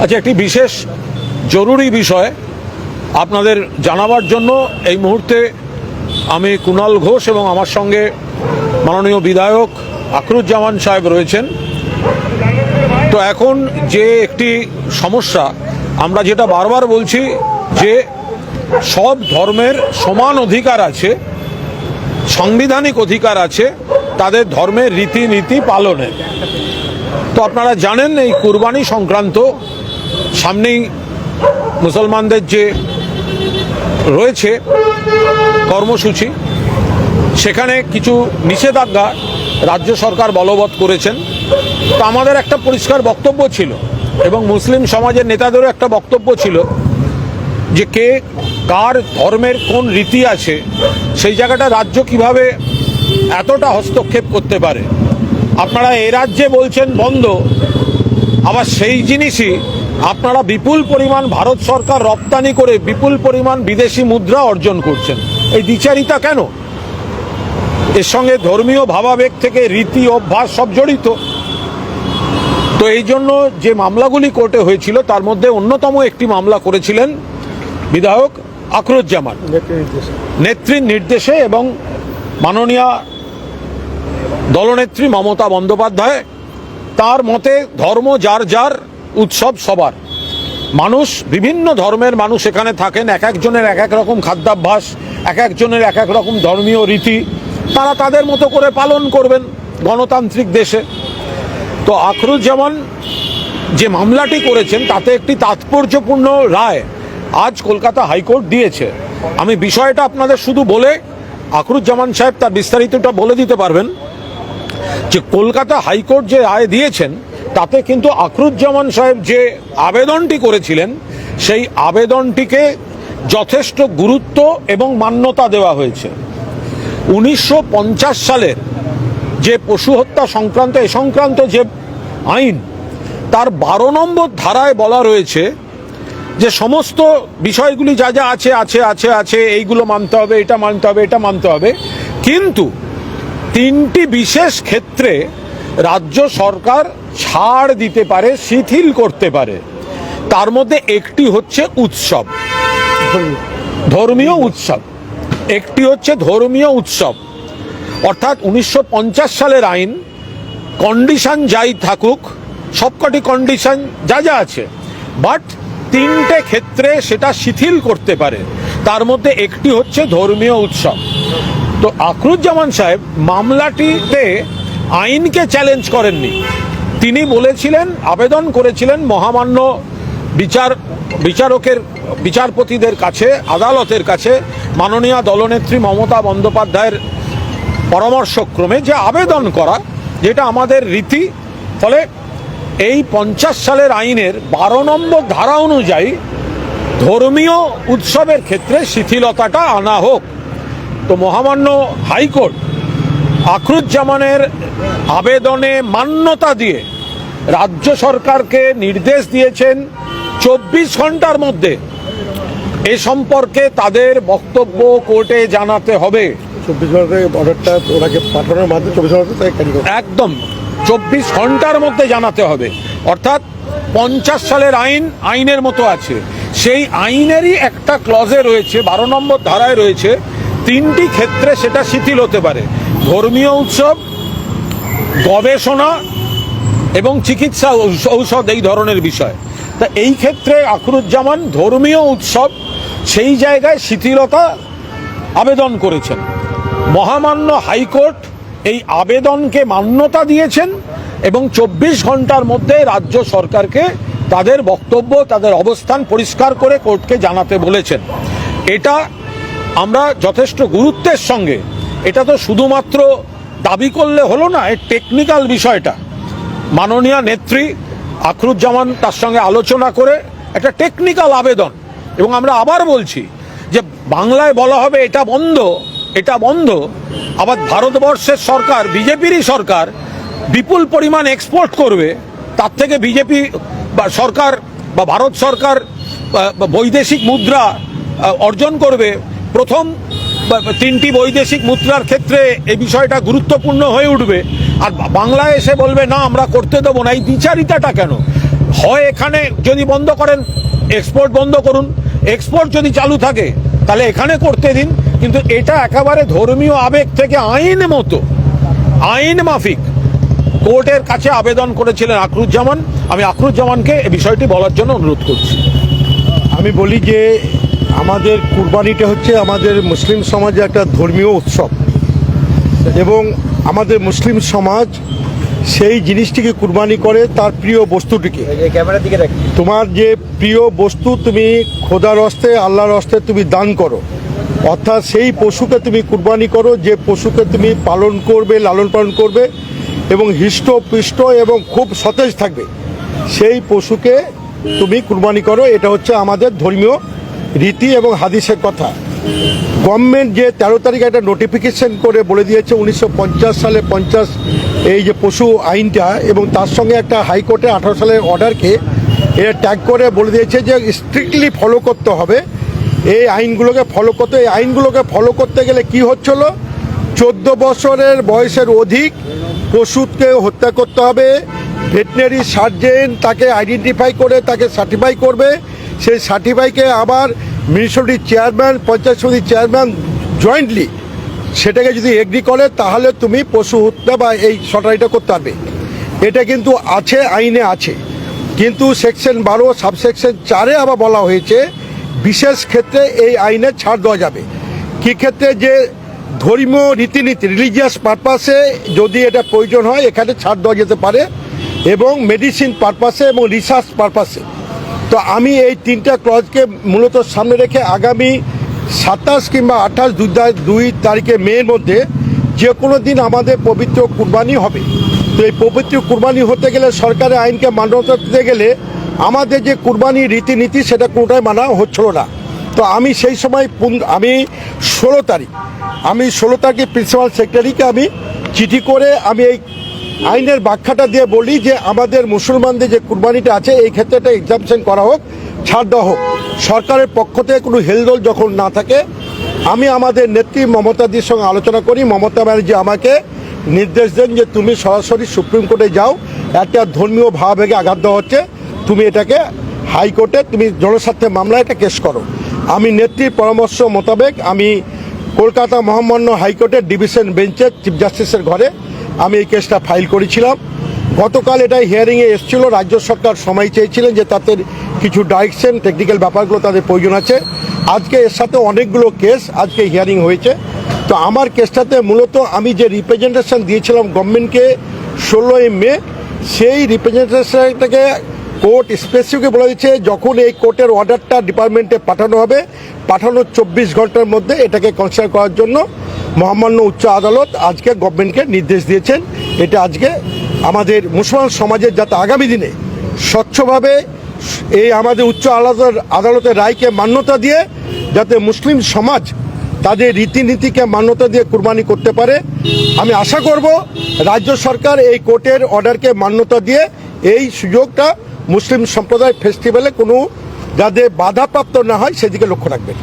আচ্ছা, একটি বিশেষ জরুরি বিষয় আপনাদের জানাবার জন্য এই মুহূর্তে আমি কুণাল ঘোষ এবং আমার সঙ্গে মাননীয় বিধায়ক আখরুজ্জামান সাহেব রয়েছেন। তো এখন যে একটি সমস্যা, আমরা যেটা বারবার বলছি যে সব ধর্মের সমান অধিকার আছে, সাংবিধানিক অধিকার আছে তাদের ধর্মের রীতিনীতি পালনের। তো আপনারা জানেন এই কুরবানি সংক্রান্ত সামনেই মুসলমানদের যে রয়েছে কর্মসূচি, সেখানে কিছু নিষেধাজ্ঞা রাজ্য সরকার বলবৎ করেছেন। তো আমাদের একটা পরিষ্কার বক্তব্য ছিল এবং মুসলিম সমাজের নেতাদেরও একটা বক্তব্য ছিল যে কে কার ধর্মের কোন রীতি আছে সেই জায়গাটা রাজ্য কিভাবে এতটা হস্তক্ষেপ করতে পারে। আপনারা এ রাজ্যে বলছেন বন্ধ, আবার সেই জিনিসই আপনারা বিপুল পরিমাণ ভারত সরকার রপ্তানি করে বিপুল পরিমাণ বিদেশি মুদ্রা অর্জন করছেন। এই দ্বিচারিতা কেন? এর সঙ্গে ধর্মীয় ভাবাবেগ থেকে রীতি অভ্যাস সব জড়িত। তো এই জন্য যে মামলাগুলি কোর্টে হয়েছিল তার মধ্যে অন্যতম একটি মামলা করেছিলেন বিধায়ক আখরুজ্জামান নেত্রীর নির্দেশে, এবং মাননীয়া দলনেত্রী মমতা বন্দ্যোপাধ্যায় তার মতে ধর্ম যার যার, উৎসব সবার। মানুষ, বিভিন্ন ধর্মের মানুষ এখানে থাকেন, এক একজনের এক এক রকম খাদ্যাভ্যাস, এক একজনের এক এক রকম ধর্মীয় রীতি, তারা তাদের মতো করে পালন করবেন গণতান্ত্রিক দেশে। তো আখরুজ্জামান যে মামলাটি করেছেন তাতে একটি তাৎপর্যপূর্ণ রায় আজ কলকাতা হাইকোর্ট দিয়েছে। আমি বিষয়টা আপনাদের শুধু বলে, আখরুজ্জামান সাহেব তার বিস্তারিতটা বলে দিতে পারবেন, যে কলকাতা হাইকোর্ট যে রায় দিয়েছেন তাতে কিন্তু আখরুজ্জামান সাহেব যে আবেদনটি করেছিলেন সেই আবেদনটিকে যথেষ্ট গুরুত্ব এবং মান্যতা দেওয়া হয়েছে। 1950 সালের যে পশু হত্যা সংক্রান্ত এ সংক্রান্ত যে আইন, তার 12 নম্বর ধারায় বলা রয়েছে যে সমস্ত বিষয়গুলি যা যা আছে আছে আছে আছে এইগুলো মানতে হবে, এটা মানতে হবে, এটা মানতে হবে, কিন্তু 3টি বিশেষ ক্ষেত্রে রাজ্য সরকার ছাড় দিতে পারে, শিথিল করতে পারে। তার মধ্যে একটি হচ্ছে উৎসব, ধর্মীয় উৎসব। একটি হচ্ছে ধর্মীয় উৎসব, অর্থাৎ 1950 সালের আইন কন্ডিশন যাই থাকুক, সবকটি কন্ডিশন যা যা আছে, বাট 3টে ক্ষেত্রে সেটা শিথিল করতে পারে। তার মধ্যে একটি হচ্ছে ধর্মীয় উৎসব। তো আখরুজ্জামান সাহেব মামলাটিতে আইনকে চ্যালেঞ্জ করেননি। তিনি বলেছিলেন, আবেদন করেছিলেন মহামান্য বিচারপতিদের কাছে, আদালতের কাছে মাননীয় দলনেত্রী মমতা বন্দ্যোপাধ্যায়ের পরামর্শক্রমে যে আবেদন করা, যেটা আমাদের রীতি। ফলে এই 50 সালের আইনের 12 নম্বর ধারা অনুযায়ী ধর্মীয় উৎসবের ক্ষেত্রে শিথিলতাটা আনা হোক। তো মহামান্য হাইকোর্ট আখরুজ্জামানের আবেদনে মান্যতা দিয়ে রাজ্য সরকারকে নির্দেশ দিয়েছেন 24 ঘন্টার মধ্যে এ সম্পর্কে তাদের বক্তব্য কোর্টে জানাতে হবে। 24 ঘন্টায় অর্ডারটা ওনাকে পাঠানোর মাধ্যমে 24 ঘন্টা একদম 24 ঘন্টার মধ্যে জানাতে হবে। অর্থাৎ 50 সালের আইনের মতো আছে, সেই আইনেরই একটা ক্লজে রয়েছে, 12 নম্বর ধারায় রয়েছে 3টি ক্ষেত্রে সেটা শিথিল হতে পারে: ধর্মীয় উৎসব, গবেষণা এবং চিকিৎসা ঔষধ, এই ধরনের বিষয়। তা এই ক্ষেত্রে আখরুজ্জামান ধর্মীয় উৎসব সেই জায়গায় শিথিলতা আবেদন করেছেন। মহামান্য হাইকোর্ট এই আবেদনকে মান্যতা দিয়েছেন এবং 24 ঘন্টার মধ্যে রাজ্য সরকারকে তাদের বক্তব্য, তাদের অবস্থান পরিষ্কার করে কোর্টকে জানাতে বলেছেন। এটা আমরা যথেষ্ট গুরুত্বের সঙ্গে, এটা তো শুধুমাত্র দাবি করলে হলো না, এর টেকনিক্যাল বিষয়টা মাননীয় নেত্রী আখরুজ্জামান তার সঙ্গে আলোচনা করে একটা টেকনিক্যাল আবেদন। এবং আমরা আবার বলছি যে বাংলায় বলা হবে এটা বন্ধ, এটা বন্ধ, আবার ভারতবর্ষের সরকার, বিজেপিরই সরকার বিপুল পরিমাণ এক্সপোর্ট করবে, তার থেকে বিজেপি বা সরকার বা ভারত সরকার বৈদেশিক মুদ্রা অর্জন করবে। প্রথম 3টি বৈদেশিক মুদ্রার ক্ষেত্রে এই বিষয়টা গুরুত্বপূর্ণ হয়ে উঠবে, আর বাংলায় এসে বলবে না আমরা করতে দেবো না। এই দ্বিচারিতাটা কেন? হয় এখানে যদি বন্ধ করেন এক্সপোর্ট বন্ধ করুন, এক্সপোর্ট যদি চালু থাকে তাহলে এখানে করতে দিন, কিন্তু এটা একেবারে ধর্মীয় আবেগ থেকে আইন মতো আইন মাফিক কোর্টের কাছে আবেদন করেছিলেন আখরুজ্জামান। আমি আখরুজ্জামানকে এই বিষয়টি বলার জন্য অনুরোধ করছি। আমি বলি যে আমাদের কুরবানিটা হচ্ছে আমাদের মুসলিম সমাজে একটা ধর্মীয় উৎসব, এবং আমাদের মুসলিম সমাজ সেই জিনিসটিকে কুরবানি করে তার প্রিয় বস্তুটিকে। ক্যামেরার দিকে রাখি। তোমার যে প্রিয় বস্তু তুমি খোদার হস্তে আল্লাহর হস্তে তুমি দান করো, অর্থাৎ সেই পশুকে তুমি কুরবানি করো, যে পশুকে তুমি পালন করবে, লালন পালন করবে এবং হৃষ্টপুষ্ট এবং খুব সতেজ থাকবে, সেই পশুকে তুমি কুরবানি করো। এটা হচ্ছে আমাদের ধর্মীয় রীতি এবং হাদিসের কথা। গভর্নমেন্ট যে 13 তারিখ একটা নোটিফিকেশন করে বলে দিয়েছে 1950 সালে 50 এই যে পশু আইনটা, এবং তার সঙ্গে একটা হাইকোর্টের 18 সালের অর্ডারকে এটা ট্যাগ করে বলে দিয়েছে যে স্ট্রিক্টলি ফলো করতে হবে এই আইনগুলোকে ফলো করতে। এই আইনগুলোকে ফলো করতে গেলে কি হচ্ছিল, 14 বছরের বয়সের অধিক পশুকে হত্যা করতে হবে, ভেটেরিনারি সার্জন তাকে আইডেন্টিফাই করে তাকে সার্টিফাই করবে, সেই সার্টিফাইকে আবার মিউনিসিপ্যালিটির চেয়ারম্যান, পঞ্চায়েত সমিতির চেয়ারম্যান জয়েন্টলি সেটাকে যদি এগ্রি করে তাহলে তুমি পশু হত্যা বা এই সরকারিটা করতে পারবে। এটা কিন্তু আছে, আইনে আছে, কিন্তু সেকশন 12 সাবসেকশন 4-এ আবার বলা হয়েছে বিশেষ ক্ষেত্রে এই আইনে ছাড় দেওয়া যাবে। কী ক্ষেত্রে, যে ধর্মীয় রীতিনীতি রিলিজিয়াস পারপাসে যদি এটা প্রয়োজন হয় এখানে ছাড় দেওয়া যেতে পারে, এবং মেডিসিন পারপাসে এবং রিসার্চ পারপাসে। তো আমি এই 3টা ক্লজকে মূলত সামনে রেখে আগামী 27 কিংবা 28 2 তারিখে মের মধ্যে যে কোনো দিন আমাদের পবিত্র কুরবানি হবে। তো এই পবিত্র কুরবানি হতে গেলে সরকারের আইনকে মান্যতা দিতে গেলে আমাদের যে কুরবানি রীতিনীতি সেটা কোনোটাই মানা হচ্ছিল না। তো আমি সেই সময় আমি 16 তারিখে প্রিন্সিপাল সেক্রেটারিকে আমি চিঠি করে আমি এই আইনের ব্যাখ্যাটা দিয়ে বলি যে আমাদের মুসলমানদের যে কুরবানিটা আছে এই ক্ষেত্রে একটা এক্সাম্পশন করা হোক, ছাড় দেওয়া হোক। সরকারের পক্ষ থেকে কোনো হেলদোল যখন না থাকে, আমি আমাদের নেত্রী মমতাদির সঙ্গে আলোচনা করি। মমতা ব্যানার্জি আমাকে নির্দেশ দেন যে তুমি সরাসরি সুপ্রিম কোর্টে যাও, একটা ধর্মীয় ভাবাবেগে আঘাত দেওয়া হচ্ছে, তুমি এটাকে হাইকোর্টে তুমি জনস্বার্থে মামলা এটা কেস করো। আমি নেত্রীর পরামর্শ মোতাবেক আমি কলকাতা মহামান্য হাইকোর্টের ডিভিশন বেঞ্চের চিফ জাস্টিসের ঘরে আমি এই কেসটা ফাইল করেছিলাম। গতকাল এটা হিয়ারিংয়ে এসেছিল, রাজ্য সরকার সময় চেয়েছিলেন যে তাদের কিছু ডাইরেকশন টেকনিক্যাল ব্যাপারগুলো তাদের প্রয়োজন আছে। আজকে এর সাথে অনেকগুলো কেস আজকে হিয়ারিং হয়েছে। তো আমার কেসটাতে মূলত আমি যে রিপ্রেজেন্টেশন দিয়েছিলাম গভর্নমেন্টকে 16 মে, সেই রিপ্রেজেন্টেশনটাকে কোর্ট স্পেসিফিক বলে দিচ্ছে যখন এই কোর্টের অর্ডারটা ডিপার্টমেন্টে পাঠানো হবে, পাঠানোর 24 ঘন্টার মধ্যে এটাকে কনসিডার করার জন্য মহামান্য উচ্চ আদালত আজকে গভর্নমেন্টকে নির্দেশ দিয়েছেন। এটা আজকে আমাদের মুসলমান সমাজের যাতে আগামী দিনে স্বচ্ছভাবে এই আমাদের উচ্চ আদালতের রায়কে মান্যতা দিয়ে যাতে মুসলিম সমাজ তাদের রীতিনীতিকে মান্যতা দিয়ে কুরবানি করতে পারে। আমি আশা করব রাজ্য সরকার এই কোর্টের অর্ডারকে মান্যতা দিয়ে এই সুযোগটা মুসলিম সম্প্রদায় ফেস্টিভ্যালে কোনো যাতে বাধাপ্রাপ্ত না হয় সেদিকে লক্ষ্য রাখবেন।